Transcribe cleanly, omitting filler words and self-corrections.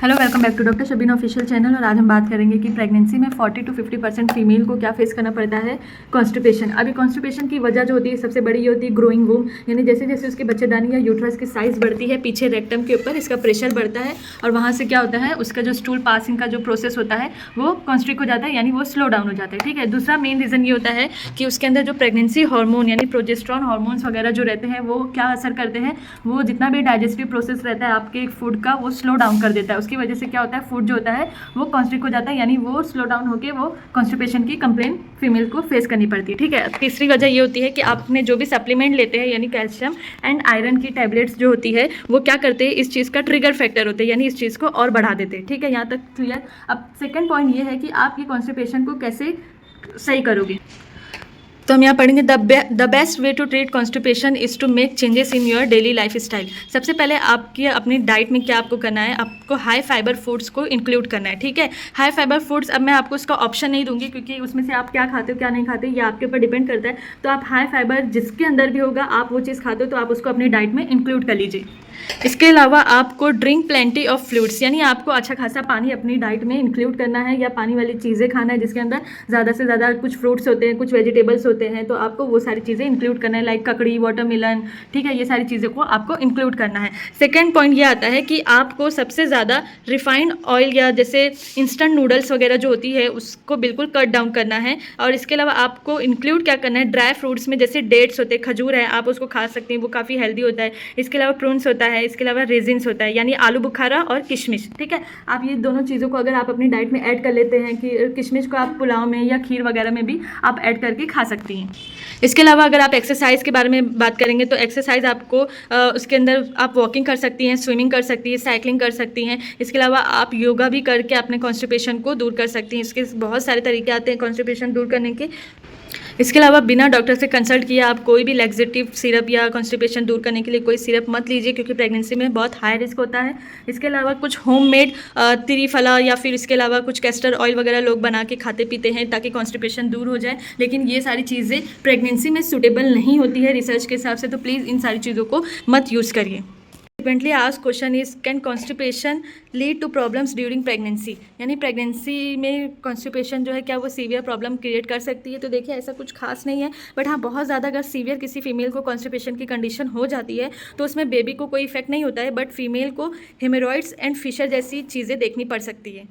Hello, welcome back to doctor Shabina official channel. और आज हम बात करेंगे कि प्रेगनेंसी में 40 to 50% फीमेल को क्या फेस करना पड़ता है, कॉन्स्टिपेशन। अभी कॉन्स्टिपेशन की वजह जो होती है सबसे बड़ी ये होती है ग्रोइंग वूम, यानी जैसे जैसे उसके बच्चेदानी या यूट्रस की साइज़ बढ़ती है, पीछे रेक्टम के ऊपर इसका प्रेशर बढ़ता है और वहाँ से क्या होता है, उसका जो स्टूल पासिंग का जो प्रोसेस होता है वो कॉन्स्ट्रिक्ट हो जाता है, यानी वो स्लो डाउन हो जाता है। ठीक है। दूसरा मेन रीज़न ये होता है कि उसके अंदर जो प्रेगनेंसी हार्मोन यानी प्रोजेस्टेरोन हार्मोन्स वगैरह जो रहते हैं वो क्या असर करते हैं, वो जितना भी डाइजेस्टिव प्रोसेस रहता है आपके फूड का वो स्लो डाउन कर देता है। उसकी वजह से क्या होता है, फूड जो होता है वो कॉन्स्ट्रिक्ट हो जाता है, यानी वो स्लो डाउन होकर वो कॉन्स्टिपेशन की कंप्लेन फीमेल को फेस करनी पड़ती है। ठीक है। तीसरी वजह ये होती है कि आपने जो भी सप्लीमेंट लेते हैं यानी कैल्शियम एंड आयरन की टैबलेट्स जो होती है वो क्या करते हैं, इस चीज़ का ट्रिगर फैक्टर होते हैं, यानी इस चीज़ को और बढ़ा देते हैं। ठीक है, यहाँ तक क्लियर। अब सेकेंड पॉइंट ये है कि आप ये कॉन्स्टिपेशन को कैसे सही करोगे। तो हम यहाँ पढ़ेंगे the best way to treat constipation is to make changes in your daily lifestyle. सबसे पहले आपकी अपनी डाइट में क्या आपको करना है, आपको हाई फाइबर फूड्स को इंक्लूड करना है। ठीक है। हाई फाइबर फूड्स, अब मैं आपको इसका ऑप्शन नहीं दूंगी क्योंकि उसमें से आप क्या खाते हो क्या नहीं खाते ये आपके ऊपर डिपेंड करता है। तो आप हाई फाइबर जिसके अंदर भी होगा आप वो चीज़ खाते हो तो आप उसको अपनी डाइट में इंक्लूड कर लीजिए। इसके अलावा आपको ड्रिंक प्लेंटी ऑफ फ्लूइड्स, यानी आपको अच्छा खासा पानी अपनी डाइट में इंक्लूड करना है या पानी वाली चीज़ें खाना है जिसके अंदर ज़्यादा से ज़्यादा कुछ फ्रूट्स होते हैं, कुछ वेजिटेबल्स होते हैं, तो आपको वो सारी चीज़ें इंक्लूड करना है, लाइक ककड़ी, वाटरमेलन। ठीक है, ये सारी चीज़ों को आपको इंक्लूड करना है। सेकेंड पॉइंट ये आता है कि आपको सबसे ज़्यादा रिफाइंड ऑयल या जैसे इंस्टेंट नूडल्स वगैरह जो होती है उसको बिल्कुल कट डाउन करना है। और इसके अलावा आपको इंक्लूड क्या करना है, ड्राई फ्रूट्स में जैसे डेट्स होते हैं, खजूर है, आप उसको खा सकते हैं, वो काफ़ी हेल्दी होता है। इसके अलावा प्रून्स होता है, इसके अलावा रेजिन्स होता है, यानी आलू बुखारा और किशमिश। ठीक है। आप ये दोनों चीज़ों को अगर आप अपनी डाइट में ऐड कर लेते हैं, कि किशमिश को आप पुलाव में या खीर वगैरह में भी आप ऐड करके खा सकती हैं। इसके अलावा अगर आप एक्सरसाइज के बारे में बात करेंगे तो एक्सरसाइज आपको उसके अंदर आप वॉकिंग कर सकती हैं, स्विमिंग कर सकती हैं, साइकिलिंग कर सकती हैं। इसके अलावा आप योगा भी करके अपने कॉन्स्टिपेशन को दूर कर सकती हैं। इसके बहुत सारे तरीके आते हैं कॉन्स्टिपेशन दूर करने के। इसके अलावा बिना डॉक्टर से कंसल्ट किए आप कोई भी लैक्सेटिव सिरप या कॉन्स्टिपेशन दूर करने के लिए कोई सिरप मत लीजिए, क्योंकि प्रेगनेंसी में बहुत हाई रिस्क होता है। इसके अलावा कुछ होममेड त्रिफला या फिर इसके अलावा कुछ कैस्टर ऑयल वगैरह लोग बना के खाते पीते हैं ताकि कॉन्स्टिपेशन दूर हो जाए, लेकिन ये सारी चीज़ें प्रेगनेंसी में सूटेबल नहीं होती है रिसर्च के हिसाब से, तो प्लीज़ इन सारी चीज़ों को मत यूज़ करिए। Frequently asked question is, can constipation lead to problems during pregnancy, यानी प्रेगनेंसी में कॉन्स्टिपेशन जो है क्या वो सीवियर प्रॉब्लम क्रिएट कर सकती है। तो देखिए ऐसा कुछ खास नहीं है, बट हाँ बहुत ज़्यादा अगर सीवियर किसी फीमेल को कॉन्स्टिपेशन की कंडीशन हो जाती है तो उसमें बेबी को कोई इफेक्ट नहीं होता है, बट फीमेल को हेमोरॉइड्स एंड फिशर जैसी चीज़ें देखनी पड़ सकती है।